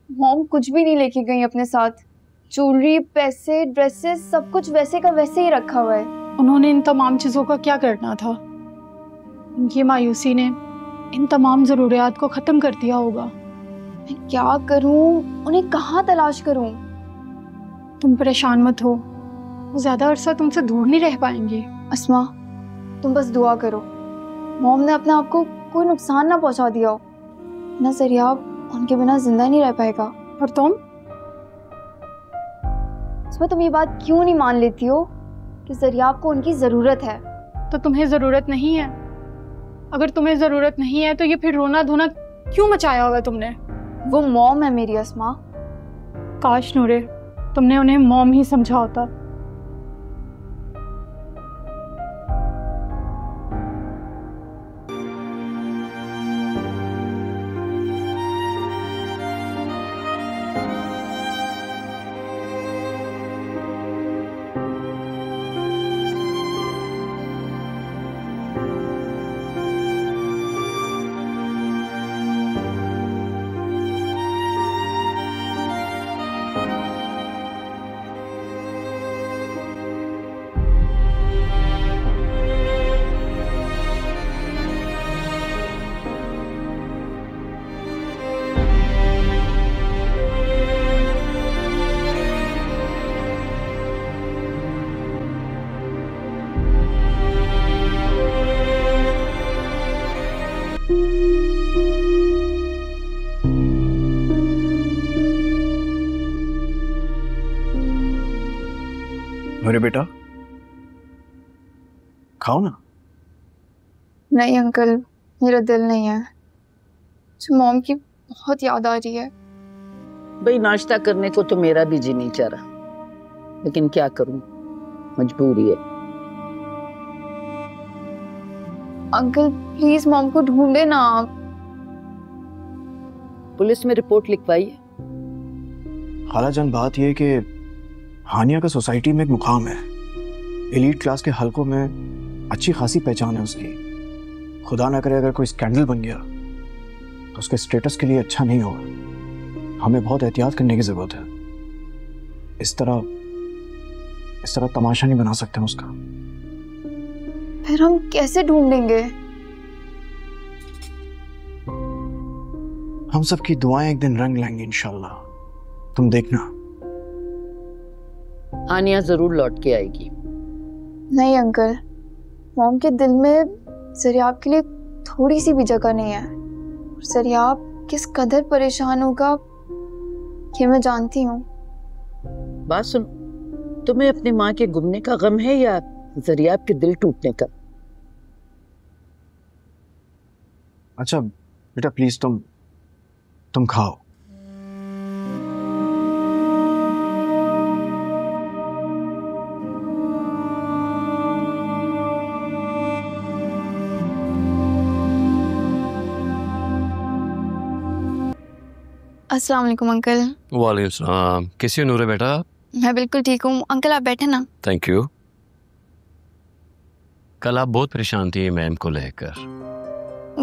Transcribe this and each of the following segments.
Mom कुछ भी नहीं लेके गई अपने साथ। ज्वेलरी, पैसे, ड्रेसेस, सब कुछ वैसे का वैसे ही रखा हुआ है। उन्होंने इन तमाम चीज़ों का क्या करना था? उनकी मायूसी ने इन तमाम ज़रूरियात को ख़त्म कर दिया होगा। मैं क्या करूं? उन्हें कहाँ तलाश करूं? तुम परेशान मत हो, वो ज़्यादा अरसा तुमसे दूर नहीं रह पाएंगे। अस्मा, तुम बस दुआ करो मॉम ने अपने आप को कोई नुकसान ना पहुंचा दिया हो, ना ज़रियाब उनके बिना जिंदा नहीं रह पाएगा। और तुम? अस्मा, तुम ये बात क्यों नहीं मान लेती हो कि ज़रियाब को उनकी ज़रूरत है? तो तुम्हें ज़रूरत नहीं है? अगर तुम्हें ज़रूरत नहीं है तो ये फिर रोना धोना क्यों मचाया होगा तुमने? वो मॉम है मेरी अस्मा। काश नूरे, तुमने उन्हें मॉम ही समझा होता। मेरे बेटा, खाओ ना। नहीं अंकल, मेरा दिल नहीं है। मुझे मॉम की बहुत याद आ रही है। भाई नाश्ता करने को तो मेरा भी जी नहीं चाह रहा, लेकिन क्या करूं, मजबूरी है। अंकल प्लीज मॉम को ढूंढे ना आप। पुलिस में रिपोर्ट लिखवाई है। खालाजान, बात यह है कि हानिया का सोसाइटी में एक मुकाम है, एलीट क्लास के हलकों में अच्छी खासी पहचान है उसकी। खुदा ना करे अगर कोई स्कैंडल बन गया तो उसके स्टेटस के लिए अच्छा नहीं होगा। हमें बहुत एहतियात करने की जरूरत है। इस तरह तमाशा नहीं बना सकते हम उसका। फिर हम कैसे ढूंढेंगे? हम सबकी दुआएं एक दिन रंग लाएंगे इंशाल्लाह, तुम देखना। हानिया जरूर लौट के आएगी। नहीं अंकल, मॉम के दिल में ज़रियाब के लिए थोड़ी सी भी जगह नहीं है। ज़रियाब किस कदर परेशान होगा ये मैं जानती हूँ। बात सुन, तुम्हें अपनी माँ के गुमने का गम है या ज़रियाब के दिल टूटने का? अच्छा बेटा प्लीज तुम खाओ। अस्सलाम वालेकुम अंकल। वालेकुम सलाम। कैसी हो नूरे बेटा? मैं बिल्कुल ठीक हूँ अंकल, आप बैठे ना। Thank you. कल आप बहुत परेशान थी मैम को लेकर।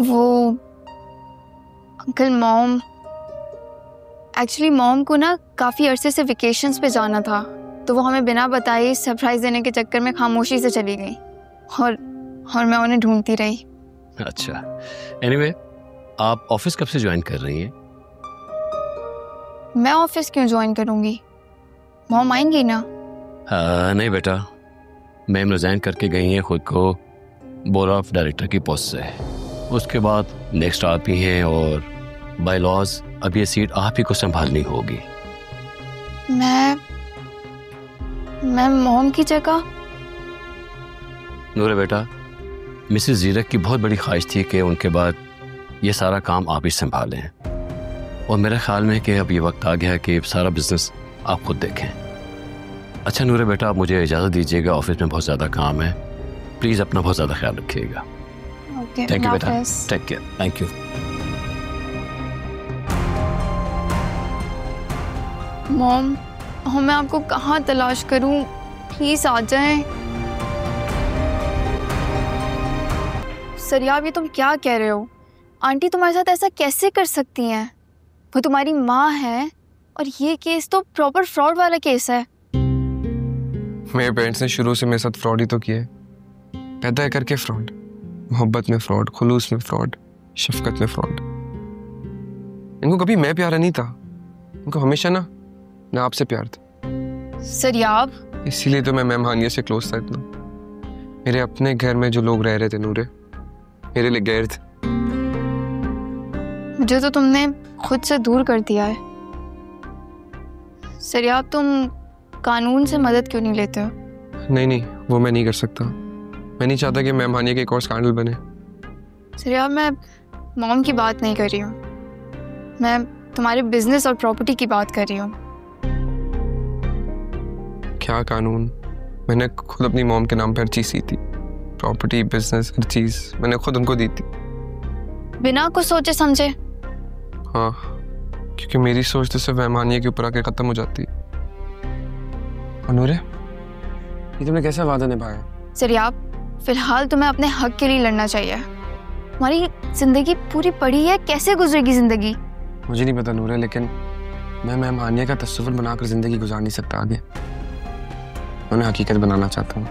वो अंकल मॉम को ना काफ़ी अरसे से वेकेशंस पे जाना था, तो वो हमें बिना बताए सरप्राइज देने के चक्कर में खामोशी से चली गई और मैं उन्हें ढूंढती रही। अच्छा, एनीवे आप ऑफिस कब से ज्वाइन कर रही हैं? मैं ऑफिस क्यों ज्वाइन करूँगी? मॉम आएंगी ना। नहीं बेटा, मैम रिजाइन करके गई हैं खुद को बोर्ड ऑफ डायरेक्टर की पोस्ट से। उसके बाद नेक्स्ट आप ही हैं और बाय लॉज अब ये सीट आप ही को संभालनी होगी। मैं मॉम की जगह? नूरे बेटा, मिसेस जीरक की बहुत बड़ी ख्वाहिश थी कि उनके बाद ये सारा काम आप ही संभालें, और मेरे ख्याल में कि अब ये वक्त आ गया है कि सारा बिजनेस आप खुद देखें। अच्छा नूरे बेटा, आप मुझे इजाज़त दीजिएगा, ऑफिस में बहुत ज़्यादा काम है। प्लीज़ अपना बहुत ज़्यादा ख्याल रखिएगा। थैंक यू बेटा, take care. Thank you. Mom, मैं आपको कहाँ तलाश करूं? प्लीज आ जाएं। ज़रियाब, ये तुम क्या कह रहे हो? आंटी तुम्हारे साथ ऐसा कैसे कर सकती हैं? वो तुम्हारी माँ है और ये केस तो प्रॉपर फ्रॉड वाला केस है। मेरे पेरेंट्स ने शुरू से मेरे साथ फ्रॉड ही तो किया है, पैदा करके फ्रॉड, मोहब्बत में फ्रॉड, खुलूस में फ्रॉड, शफकत में फ्रॉड। इनको कभी मैं प्यारा नहीं था, इनको हमेशा ना आपसे प्यार था। सरियाब, इसीलिए तो मैं मैम हानिया से क्लोज था इतना। मेरे अपने घर में जो लोग रह रहे थे नूरे, मेरे लिए गैर थे। मुझे तो तुमने खुद से दूर कर दिया है। सरियाब, तुम कानून से मदद क्यों नहीं लेते हो? नहीं, वो मैं नहीं कर सकता। मैं नहीं चाहता कि मैम हानिया के एक और स्कैंडल बने। सरियाब, मैं मॉम की बात नहीं कर रही हूँ, मैं तुम्हारे बिजनेस और प्रॉपर्टी की बात कर रही हूँ। क्या कानून? मैंने खुद अपनी मॉम के नाम पर हर चीज दी थी, प्रॉपर्टी, बिजनेस, हर चीज मैंने खुद उनको दी थी, बिना कुछ सोचे समझे। हाँ, क्योंकि मेरी सोच तो सिर्फ मैम हानिया के ऊपर आके खत्म हो जाती है। नूरे, ये तुमने कैसा वादा निभाया? सरियाब, फिलहाल तुम्हें अपने हक के लिए लड़ना चाहिए। तुम्हारी जिंदगी पूरी पड़ी है, कैसे गुजरेगी जिंदगी? मुझे नहीं पता नूरे, लेकिन मैं मैम हानिया का तस्वीर बनाकर जिंदगी गुजार नहीं सकता आगे। मैं हकीकत बनाना चाहता हूँ,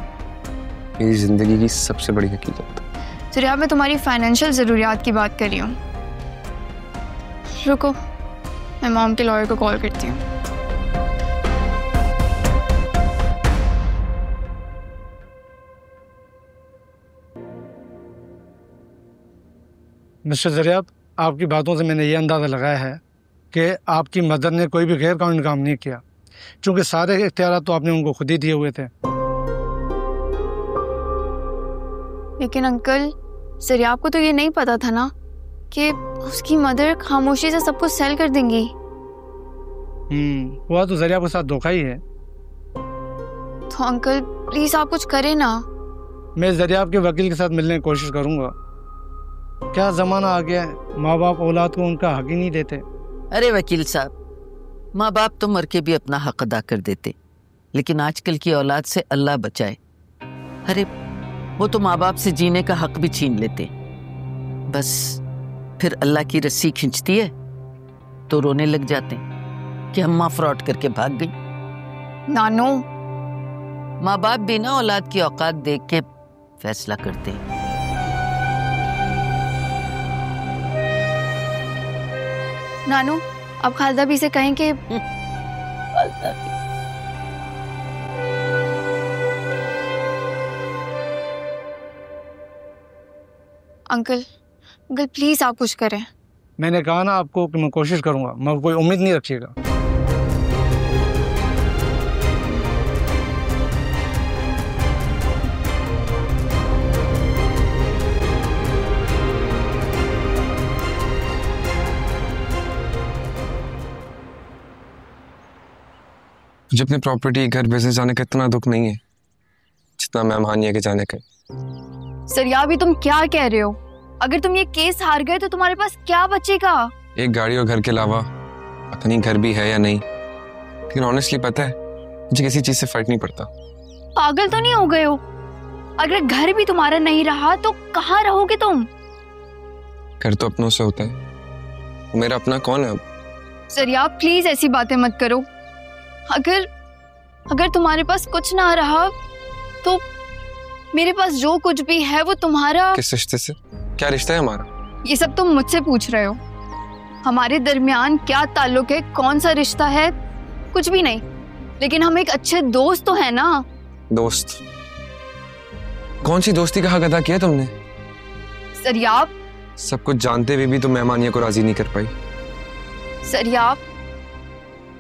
मेरी जिंदगी की सबसे बड़ी हकीकत। सरियाब, मैं तुम्हारी फाइनेंशियल ज़रूरियात की बात कर रही हूँ। रुको, मैं मॉम के लॉयर को कॉल करती हूँ। मिस्टर ज़रियाब, आपकी बातों से मैंने ये अंदाज़ा लगाया है कि आपकी मदर ने कोई भी गैर कानूनी काम नहीं किया, क्योंकि सारे इख्तियार तो आपने उनको खुद ही दिए हुए थे। लेकिन अंकल, सरियाब को तो ये नहीं पता था ना कि उसकी मदर खामोशी से सब कुछ सेल कर देंगी। हुआ तो ज़रियाब के साथ धोखा ही है। तो अंकल प्लीज आप कुछ करें ना। मैं ज़रियाब के वकील के साथ मिलने की कोशिश करूंगा। क्या ज़माना आ गया है, माँ बाप औलाद को उनका हक ही नहीं देते। अरे वकील साहब, माँ बाप तो मर के भी अपना हक अदा कर देते, लेकिन आजकल की औलाद से अल्लाह बचाए, अरे वो तो माँ बाप से जीने का हक भी छीन लेते। बस फिर अल्लाह की रस्सी खींचती है तो रोने लग जाते कि हम माँ फ्रॉड करके भाग गई। नानो, माँ बाप भी ना औलाद की औकात देख के फैसला करते हैं। नानू, अब खालदा भी से कहें कि अंकल प्लीज आप कुछ करें। मैंने कहा ना आपको कि मैं कोशिश करूंगा, मैं कोई उम्मीद नहीं रखिएगा। मुझे अपनी प्रॉपर्टी, घर, बिजनेस जाने का इतना दुख नहीं है जितना मैम हानिया के जाने का। सरिया, भी तुम क्या कह रहे हो? अगर तुम ये केस हार गए तो तुम्हारे पास क्या बचेगा? एक गाड़ी और घर के अलावा पता नहीं घर भी है या नहीं, लेकिन ऑनेस्टली पता है मुझे किसी चीज से फर्क नहीं पड़ता। पागल तो नहीं हो गए हो? अगर घर भी तुम्हारा नहीं रहा तो कहाँ रहोगे तुम? घर तो अपनों से होता है, मेरा अपना कौन है अब? सरिया, प्लीज ऐसी बातें मत करो। अगर तुम्हारे पास कुछ ना रहा तो मेरे पास जो कुछ भी है वो तुम्हारा। किस रिश्ते से? क्या रिश्ता है हमारा? ये सब तुम मुझसे पूछ रहे हो? हमारे दरमियान क्या ताल्लुक है, कौन सा रिश्ता है? कुछ भी नहीं, लेकिन हम एक अच्छे दोस्त तो है ना। दोस्त? कौन सी दोस्ती का हक अदा किया तुमने? सरियाब, सब कुछ जानते हुए भी तुम मेहमानिया को राजी नहीं कर पाई। सरियाब,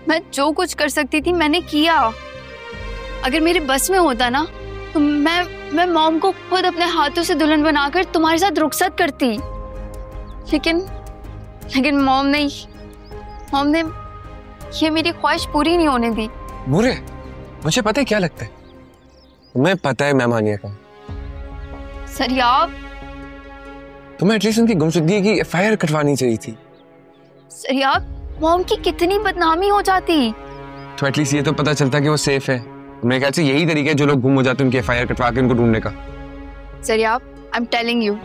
मैं जो कुछ कर सकती थी मैंने किया। अगर मेरे बस में होता ना तो मैं मॉम को खुद अपने हाथों से दुल्हन बनाकर तुम्हारे साथ रुखसत करती, लेकिन मॉम ने ये मेरी ख्वाहिश पूरी नहीं होने दी। बुरे, मुझे पता है क्या लगता है, तुम्हें पता है मेहमानिया का। सरियाब, तुम्हें एटलीस्ट उनकी गुमशुदगी की एफआईआर कटवानी चाहिए थी। सरियाब, मॉम की कितनी बदनामी हो जाती। तो एटलीस्ट ये तो पता चलता कि वो सेफ है। मेरे ख्याल से यही तरीका है जो लोग गुम हो जाते हैं उनकी एफआईआर कटवा के उनको ढूंढने का। Sariab, I am telling you,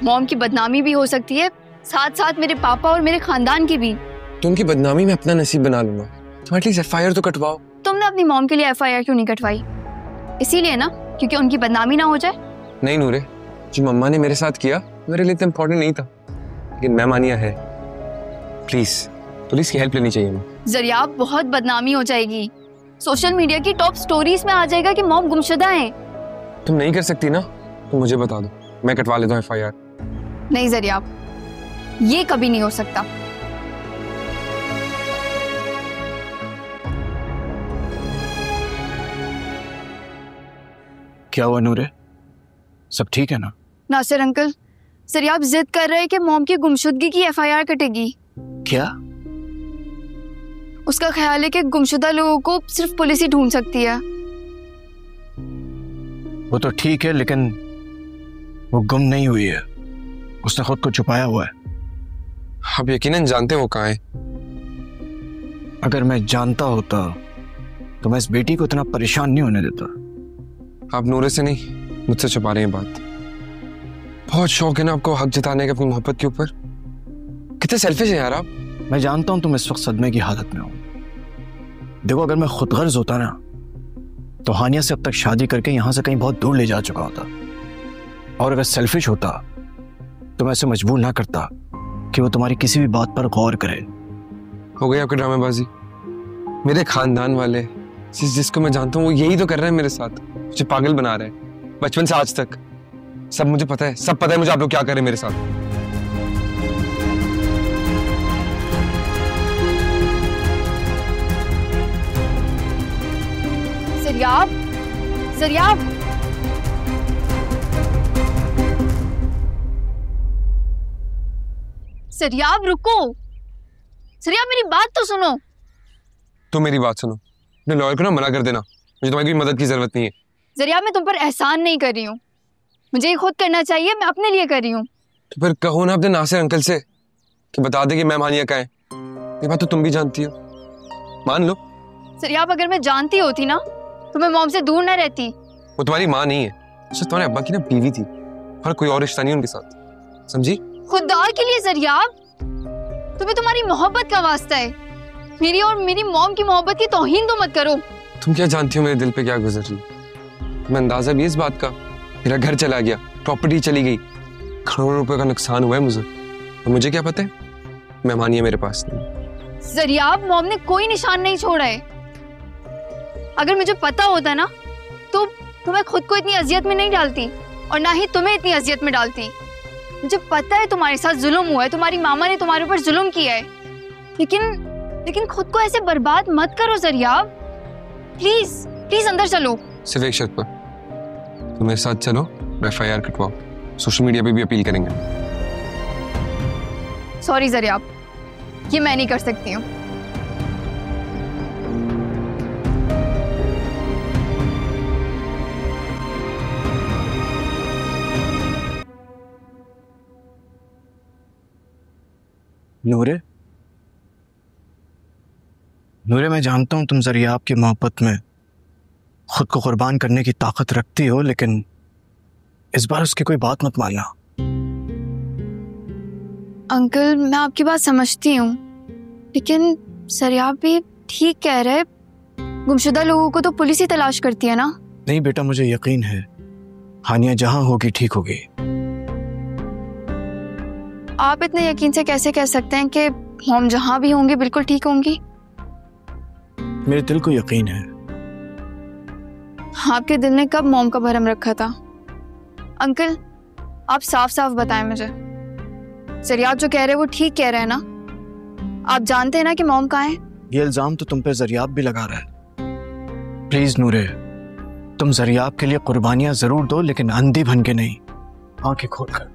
mom की बदनामी भी हो सकती है, साथ साथ मेरे पापा और मेरे खानदान की भी। तो उनकी बदनामी में अपना नसीब बना लूंगा। तुम एटलीस्ट एफआईआर तो कटवाओ। तुमने अपनी मॉम के लिए एफआईआर क्यों नहीं कटवाई? इसीलिए ना, क्योंकि उनकी बदनामी ना हो जाए। नहीं नूरे, जो मम्मा ने मेरे साथ किया मेरे लिए इतना इम्पोर्टेंट नहीं था, लेकिन मैम आनिया है, प्लीज पुलिस की हेल्प लेनी चाहिए हमें। जरिया बहुत बदनामी हो जाएगी, सोशल मीडिया की टॉप स्टोरीज में आ जाएगा कि मॉम गुमशुदा है। तुम नहीं कर सकती ना, तुम मुझे बता दो, मैं कटवा लेता हूँ एफआईआर। नहीं जरिया, ये कभी नहीं हो सकता। क्या हुआ नूरे, सब ठीक है ना? नासिर अंकल, जरियाब जिद कर रहे हैं कि मॉम की गुमशुदगी की एफआईआर कटेगी। क्या? उसका ख्याल है कि गुमशुदा लोगों को सिर्फ पुलिस ही ढूंढ सकती है। वो तो ठीक है, लेकिन वो गुम नहीं हुई है, उसने खुद को छुपाया हुआ है। आप यकीनन जानते हो कहाँ है। अगर मैं जानता होता तो मैं इस बेटी को इतना परेशान नहीं होने देता। आप नूरे से नहीं, मुझसे छुपा रहे हैं बात। बहुत शौक है ना आपको हक जताने का अपनी मोहब्बत के ऊपर। कितने सेल्फिश हैं यार आप। मैं जानता हूं तुम इस वक्त सदमे की हालत में हो। देखो, अगर मैं खुदगर्ज होता ना तो हानिया से अब तक शादी करके यहां से कहीं बहुत दूर ले जा चुका होता, और अगर सेल्फिश होता तो मैं ऐसे मजबूर ना करता कि वो तुम्हारी किसी भी बात पर गौर करे। हो गई आपकी ड्रामेबाजी। मेरे खानदान वाले जिसको मैं जानता हूँ वो यही तो कर रहे हैं मेरे साथ, मुझे पागल बना रहे हैं बचपन से आज तक। सब मुझे पता है, सब पता है मुझे आप लोग क्या कर रहे हैं मेरे साथ। जरियाब, जरियाब, जरियाब रुको। जरियाब मेरी बात तो सुनो। तुम मेरी बात सुनो, अपने लॉयर को ना मना कर देना, मुझे तुम्हारी कोई मदद की जरूरत नहीं है। जरियाब, मैं तुम पर एहसान नहीं कर रही हूँ, मुझे ये खुद करना चाहिए, मैं अपने लिए कर रही हूँ। तो फिर कहो ना अपने नासिर अंकल से कि बता दे कि मैम हानिया कहाँ है। ये बात तो तुम भी जानती हो, मान लो। जरियाब, अगर मैं जानती होती ना तो मैं मॉम से दूर ना रहती। वो तुम्हारी माँ नहीं है, सिर्फ तुम्हारे अब्बा की ना बीवी थी, और कोई और रिश्ता नहीं उनके साथ, समझी? खुदा के लिए जरियाब, तुम्हें तुम्हारी मोहब्बत का वास्ता है, मेरी और मेरी मॉम की मोहब्बत की तौहीन तो मत करो। तुम क्या जानती हो मेरे दिल पे क्या गुजर रही है? मैं अंदाजा भी इस बात का, मेरा घर चला गया, प्रॉपर्टी चली गई, करोड़ों रुपए का नुकसान हुआ है मुझे, और मुझे क्या पता है मैम हानिया मेरे पास नहीं। जरियाब, मॉम ने कोई निशान नहीं छोड़ा है। अगर मुझे पता होता ना तो मैं खुद को इतनी अजियत में नहीं डालती, और ना ही तुम्हें इतनी अजियत में डालती। मुझे पता है तुम्हारे साथ जुल्म हुआ है, तुम्हारी मामा ने तुम्हारे ऊपर जुल्म किया है, लेकिन खुद को ऐसे बर्बाद मत करो जरियाब। प्लीज प्लीज अंदर चलो। सिर्फ एक शर्त पर, तुम मेरे साथ चलो, एफआईआर कटवाओ, सोशल मीडिया पे भी अपील करेंगे। सॉरी जरियाब, ये मैं नहीं कर सकती हूँ। नूरे, नूरे, मैं जानता हूं तुम जरियाब की मोहब्बत में खुद को कुर्बान करने की ताकत रखती हो, लेकिन इस बार उसकी कोई बात मत मानना। अंकल, मैं आपकी बात समझती हूँ, लेकिन जरियाब भी ठीक कह रहे, गुमशुदा लोगों को तो पुलिस ही तलाश करती है ना। नहीं बेटा, मुझे यकीन है हानिया जहां होगी ठीक होगी। आप इतने यकीन से कैसे कह सकते हैं कि हम जहां भी होंगे बिल्कुल ठीक होंगी? मेरे दिल को यकीन है। आपके दिल ने कब मॉम का भरम रखा था? अंकल, आप साफ साफ बताएं मुझे। जरियाब जो कह रहे हैं वो ठीक कह रहे हैं ना? आप जानते हैं ना कि मॉम कहाँ है? ये इल्जाम तो तुम पे जरियाब भी लगा रहा है। प्लीज नूरे, तुम जरियाब के लिए कुर्बानियां जरूर दो, लेकिन अंधी बन के नहीं, आंखें खोल कर।